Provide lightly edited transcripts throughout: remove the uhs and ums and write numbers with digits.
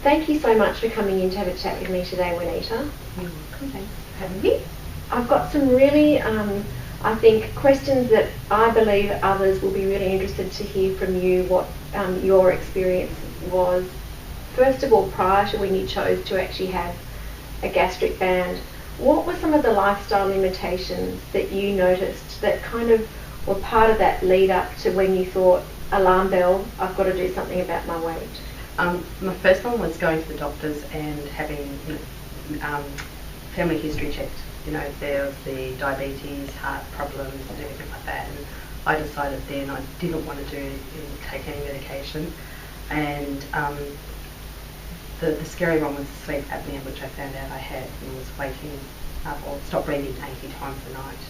Thank you so much for coming in to have a chat with me today, Juanita. You're welcome. Thanks for having me. I've got some really, I think, questions that I believe others will be really interested to hear from you what your experience was. First of all, prior to when you chose to actually have a gastric band, what were some of the lifestyle limitations that you noticed that kind of were part of that lead up to when you thought, alarm bell, I've got to do something about my weight? My first one was going to the doctors and having family history checked. There was the diabetes, heart problems and everything like that. And I decided then I didn't want to take any medication. And the scary one was sleep apnea, which I found out I had, and was waking up or stopped breathing 80 times a night.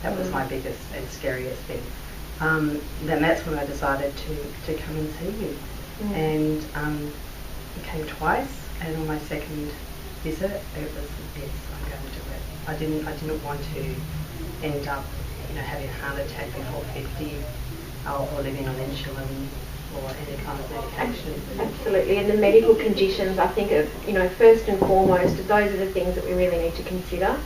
That was my biggest and scariest thing. Then that's when I decided to come and see you. And it came twice, and on my second visit it was, yes, I'm going to do it. I didn't want to end up having a heart attack before 50 or living on insulin or any kind of medication. Absolutely, and the medical conditions, I think, first and foremost, those are the things that we really need to consider.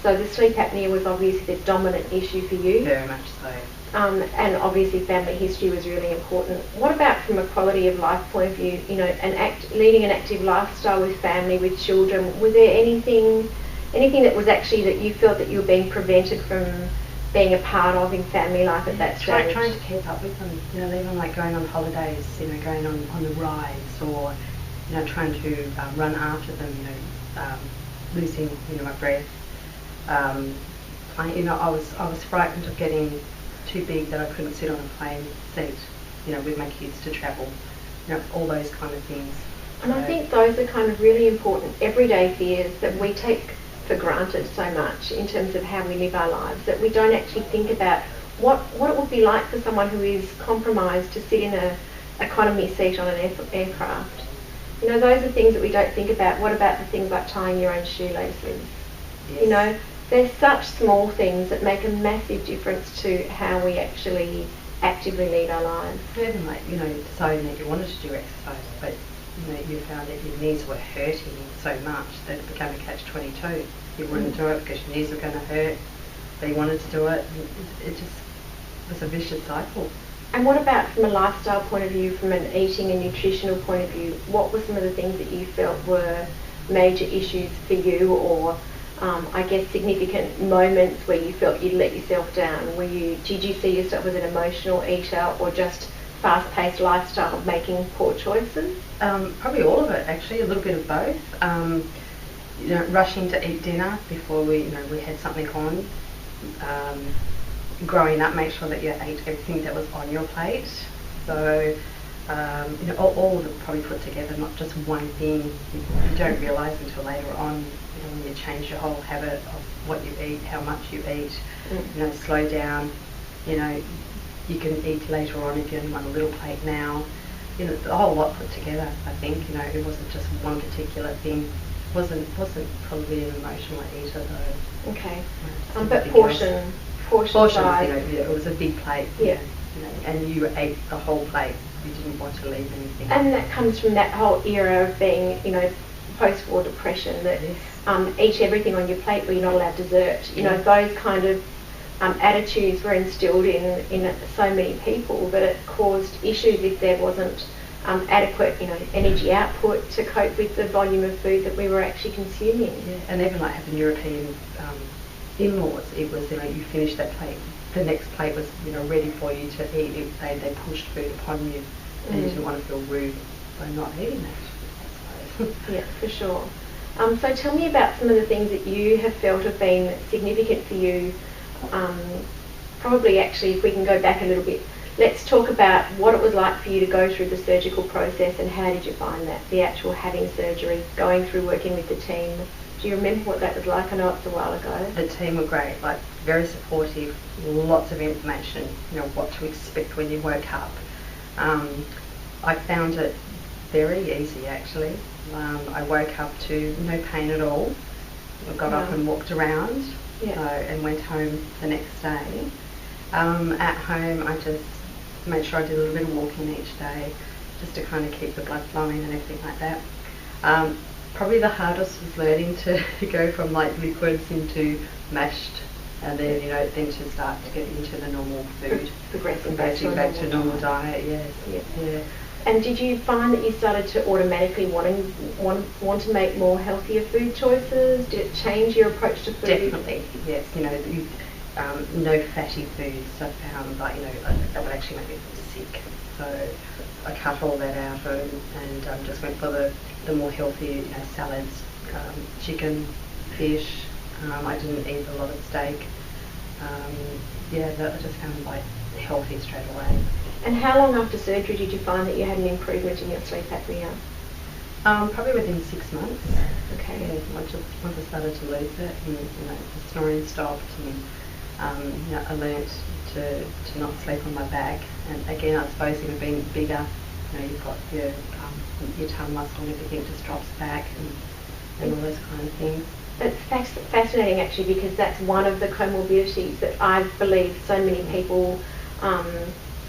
So the sleep apnea was obviously the dominant issue for you. Very much so. And obviously family history was really important. What about from a quality of life point of view, leading an active lifestyle with family, with children? Was there anything that was actually that you felt that you were being prevented from being a part of in family life at that stage? Trying to keep up with them, even like going on holidays, going on the rides, or trying to run after them, losing my breath. I was frightened of getting too big that I couldn't sit on a plane seat, with my kids to travel, all those kind of things. And I think those are kind of really important everyday fears that we take for granted so much in terms of how we live our lives, that we don't actually think about what it would be like for someone who is compromised to sit in a economy seat on an aircraft. Those are things that we don't think about. What about the things like tying your own shoelaces? Yes. They're such small things that make a massive difference to how we actually actively lead our lives. Even like, deciding that you wanted to do exercise, but you found that your knees were hurting so much that it became a catch-22. You wouldn't do it because your knees were going to hurt, but you wanted to do it. It just was a vicious cycle. And what about from a lifestyle point of view, from an eating and nutritional point of view? What were some of the things that you felt were major issues for you, or significant moments where you felt you'd let yourself down? Did you see yourself as an emotional eater, or just fast-paced lifestyle of making poor choices? Probably all of it, actually, a little bit of both. Rushing to eat dinner before we had something on. Growing up, make sure that you ate everything that was on your plate. So, all of it probably put together, not just one thing. You don't realise until later on, when you change your whole habit of what you eat, how much you eat, slow down. You can eat later on if you only want a little plate now. The whole lot put together, I think. It wasn't just one particular thing. Wasn't probably an emotional eater though. Okay. But portion size. It was a big plate. Yeah. And you ate the whole plate. You didn't want to leave anything. And that comes from that whole era of being, post-war depression, that eat everything on your plate but you're not allowed dessert. Those kind of attitudes were instilled in so many people that it caused issues if there wasn't adequate, energy output to cope with the volume of food that we were actually consuming. Yeah, and even like having European in-laws, it was, you finished that plate, the next plate was, ready for you to eat. They pushed food upon you, and you didn't want to feel rude by not eating that. Yeah, for sure. So tell me about some of the things that you have felt have been significant for you. Probably actually, if we can go back a little bit, let's talk about what it was like for you to go through the surgical process, and how did you find that, the actual having surgery, going through working with the team. Do you remember what that was like? I know it's a while ago. The team were great, very supportive, lots of information, what to expect when you woke up. I found it very easy actually. I woke up to no pain at all. I got up and walked around, and went home the next day. At home I just made sure I did a little bit of walking each day, just to kind of keep the blood flowing and everything like that. Probably the hardest was learning to go from like liquids into mashed, and then then to start to get into the normal food. Progressing back to normal diet. Yes. Yeah. And did you find that you started to automatically want to make more healthier food choices? Did it change your approach to food? Definitely, yes. No fatty foods I found, like that would actually make me feel sick. So I cut all that out and just went for the more healthy, salads, chicken, fish. I didn't eat a lot of steak. I just found like healthy straight away. And how long after surgery did you find that you had an improvement in your sleep apnea? Probably within 6 months. Okay. Yeah, once I started to lose it, and the snoring stopped, and I learnt to not sleep on my back. And again, I suppose being bigger, you've got your tongue muscle and everything just drops back, and all those kind of things. It's fascinating actually, because that's one of the comorbidities that I believe so many people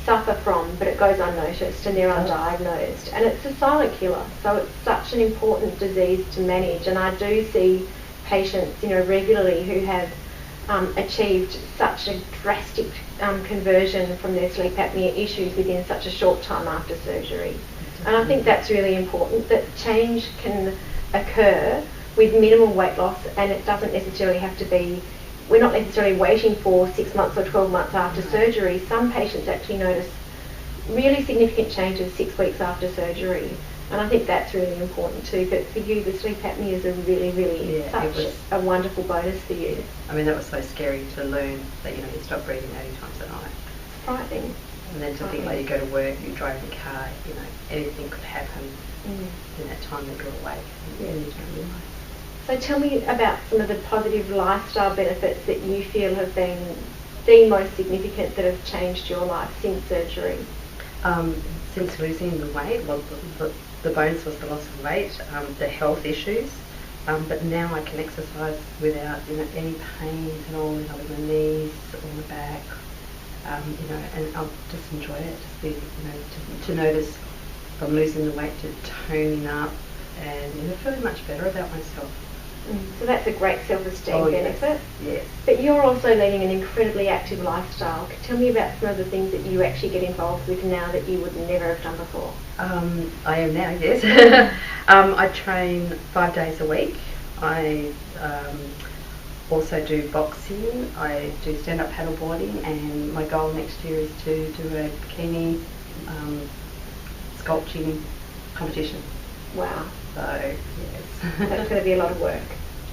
suffer from, but it goes unnoticed and they're undiagnosed, and it's a silent killer. So it's such an important disease to manage, and I do see patients regularly who have achieved such a drastic conversion from their sleep apnea issues within such a short time after surgery. And I think that's really important, that change can occur with minimal weight loss, and it doesn't necessarily have to be, we're not necessarily waiting for 6 months or 12 months after surgery. Some patients actually notice really significant changes 6 weeks after surgery, and I think that's really important too. But for you, the sleep apnea is a really such a wonderful bonus for you. I mean, that was so scary to learn that you stop breathing 80 times a night. Frightening. And then to think, like, you go to work, you drive the car, anything could happen in that time that you're awake. And you don't realise. So tell me about some of the positive lifestyle benefits that you feel have been the most significant that have changed your life since surgery. Since losing the weight, well, the bonus was the loss of weight, the health issues, but now I can exercise without any pain at all, with my knees or my back, and I'll just enjoy it. Just be, to notice if I'm losing the weight, to toning up, and feeling much better about myself. So that's a great self-esteem benefit. Yes. But you're also leading an incredibly active lifestyle. Tell me about some of the things that you actually get involved with now that you would never have done before. I am now, yes. I train 5 days a week. I also do boxing. I do stand-up paddleboarding, and my goal next year is to do a bikini sculpting competition. Wow. So, yes. That's going to be a lot of work.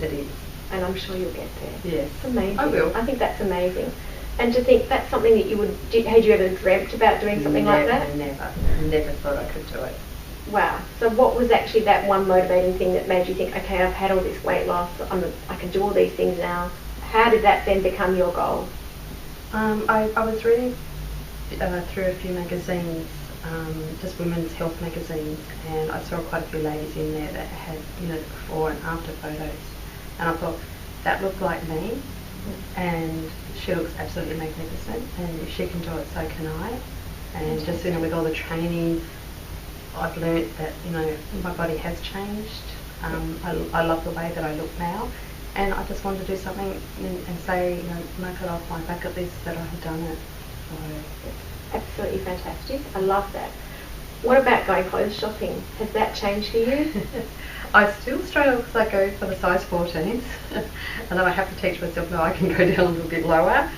It is. And I'm sure you'll get there. Yes. It's amazing. I will. I think that's amazing. And to think that's something that had you ever dreamt about doing something like that? Never thought I could do it. Wow. So what was actually that one motivating thing that made you think, okay, I've had all this weight loss, I can do all these things now. How did that then become your goal? I was reading through a few magazines, just women's health magazines, and I saw quite a few ladies in there that had before and after photos, and I thought that looked like me, and she looks absolutely magnificent, and if she can do it, so can I. And just with all the training, I've learnt that my body has changed. I love the way that I look now, and I just wanted to do something and say, mark it off my bucket list that I had done it. So absolutely fantastic. I love that. What about going clothes shopping? Has that changed for you? I still struggle because I go for the size 14s, and then I have to teach myself, no, I can go down a little bit lower.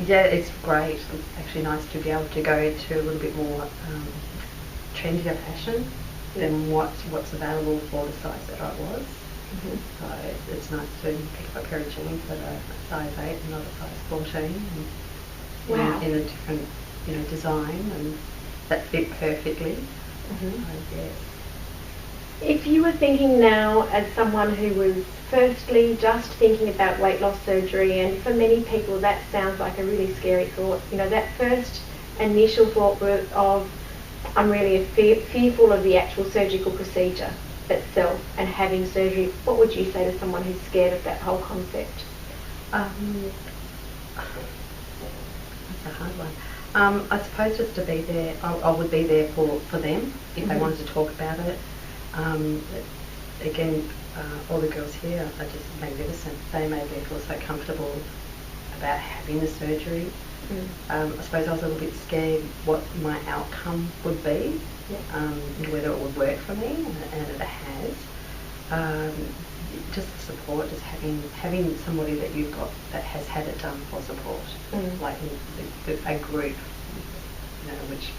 It's great. It's actually nice to be able to go to a little bit more trendier fashion than what's available for the size that I was. So it's nice to pick up a pair of jeans that are a size 8 and not a size 14. And wow. In a different, design, and that fit perfectly. Yes. If you were thinking now as someone who was firstly just thinking about weight loss surgery, and for many people that sounds like a really scary thought, that first initial thought of, I'm really fearful of the actual surgical procedure itself and having surgery, what would you say to someone who's scared of that whole concept? That's a hard one. I suppose just to be there, I would be there for them if they wanted to talk about it. Again, all the girls here are just magnificent. They made me feel so comfortable about having the surgery. I suppose I was a little bit scared what my outcome would be, whether it would work for me, and it has. Just the support, just having somebody that you've got that has had it done for support, like a group, which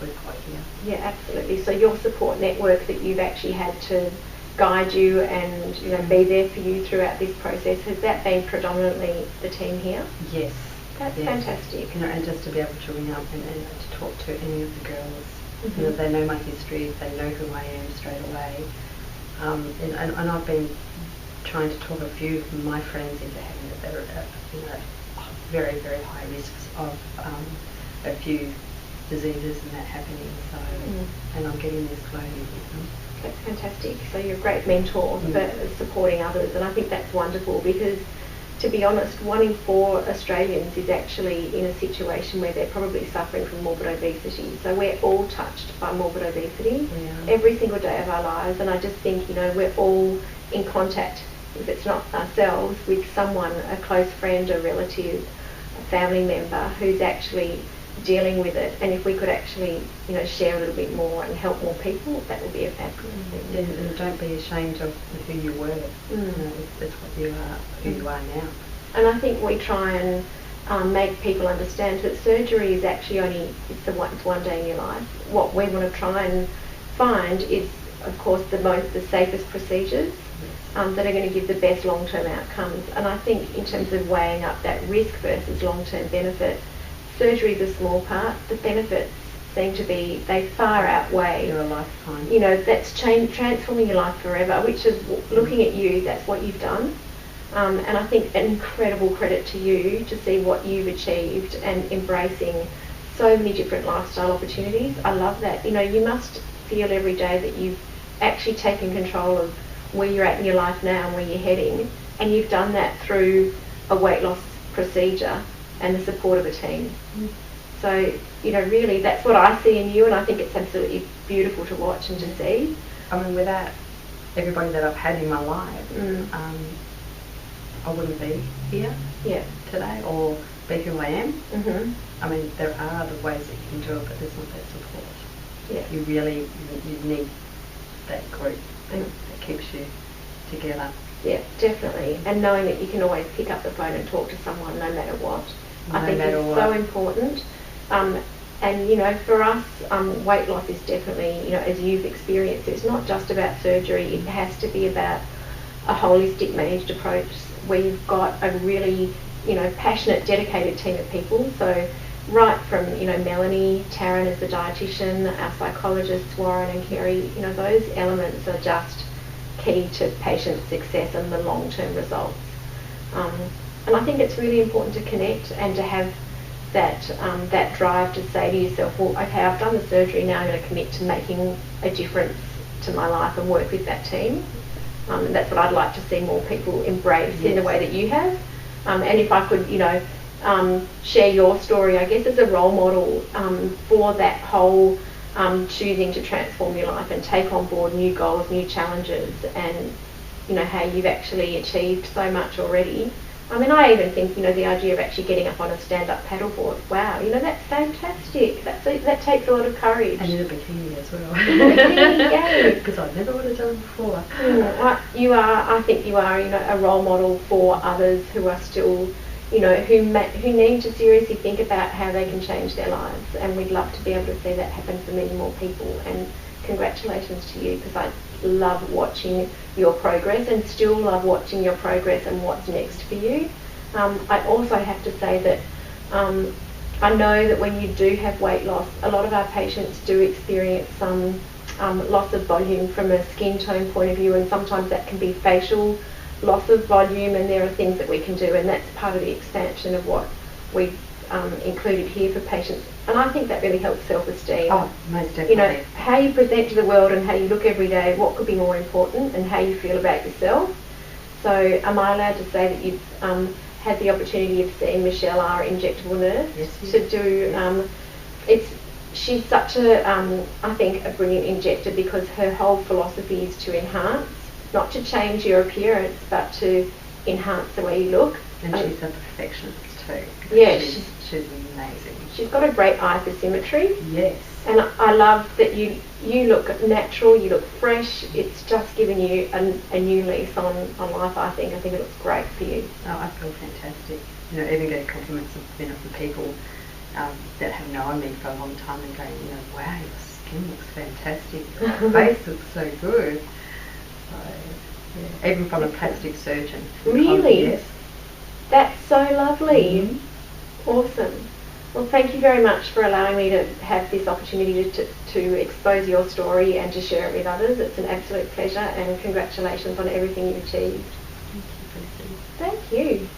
we've got here. Yeah, absolutely. So your support network that you've actually had to guide you and be there for you throughout this process, has that been predominantly the team here? Yes. That's fantastic. And just to be able to ring up and to talk to any of the girls, they know my history, they know who I am straight away. And I've been trying to talk a few of my friends into having a better, very, very high risks of a few diseases and that happening. So, and I'm getting this closure with them. That's fantastic. So you're a great mentor for supporting others, and I think that's wonderful because, to be honest, 1 in 4 Australians is actually in a situation where they're probably suffering from morbid obesity. So we're all touched by morbid obesity every single day of our lives, and I just think, we're all in contact, if it's not ourselves, with someone, a close friend, a relative, a family member who's actually dealing with it. And if we could actually, share a little bit more and help more people, that would be a fabulous thing. And don't be ashamed of who you were. It's what you are, who you are now. And I think we try and make people understand that surgery is actually it's one day in your life. What we want to try and find is, of course, the safest procedures that are going to give the best long-term outcomes. And I think in terms of weighing up that risk versus long-term benefit, surgery is a small part. The benefits seem to be, they far outweigh your lifetime. That's transforming your life forever, which is looking at you, that's what you've done. And I think an incredible credit to you to see what you've achieved and embracing so many different lifestyle opportunities. I love that. You must feel every day that you've actually taken control of where you're at in your life now and where you're heading, and you've done that through a weight loss procedure and the support of a team. So, really that's what I see in you, and I think it's absolutely beautiful to watch and to see. I mean, without everybody that I've had in my life, I wouldn't be here today or be who I am. I mean, there are other ways that you can do it, but there's not that support. You really you need that group that keeps you together. Yeah, definitely. And knowing that you can always pick up the phone and talk to someone no matter what, I think is so important. And for us, weight loss is definitely, as you've experienced, it's not just about surgery. It has to be about a holistic managed approach where you've got a really, passionate, dedicated team of people. So right from, Melanie, Taryn as the dietitian, our psychologists, Warren and Kerry, those elements are just key to patient success and the long-term results. And I think it's really important to connect and to have that drive to say to yourself, well, okay, I've done the surgery, now I'm going to commit to making a difference to my life and work with that team. And that's what I'd like to see more people embrace in the way that you have. And if I could, share your story, I guess, as a role model for that whole choosing to transform your life and take on board new goals, new challenges, and how you've actually achieved so much already. I mean, I even think, the idea of actually getting up on a stand-up paddleboard, wow, that's fantastic. That takes a lot of courage. And in a bikini as well. Bikini, yay. Because I never would have done before. I think you are, a role model for others who are still, who need to seriously think about how they can change their lives. And we'd love to be able to see that happen for many more people. And congratulations to you, because I love watching your progress and still love watching your progress and what's next for you. I also have to say that I know that when you do have weight loss, a lot of our patients do experience some loss of volume from a skin tone point of view, and sometimes that can be facial loss of volume, and there are things that we can do, and that's part of the expansion of what we've included here for patients. And I think that really helps self-esteem. Oh, most definitely. How you present to the world and how you look every day, what could be more important, and how you feel about yourself. So am I allowed to say that you've had the opportunity of seeing Michelle, our injectable nurse, yes, to do, it's she's such a, I think, a brilliant injector, because her whole philosophy is to enhance, not to change your appearance, but to enhance the way you look. And she's a perfectionist too. Yeah, she's amazing. She's got a great eye for symmetry. Yes. And I love that you look natural, you look fresh. It's just given you a new lease on life, I think. I think it looks great for you. Oh, I feel fantastic. You know, even getting compliments from people that have known me for a long time and going, you know, wow, your skin looks fantastic, your face looks so good. So, yeah. Even from a plastic surgeon. Really? Yes. That's so lovely. Mm-hmm. Awesome. Well, thank you very much for allowing me to have this opportunity to expose your story and to share it with others. It's an absolute pleasure, and congratulations on everything you've achieved. Thank you, Felicity. Thank you.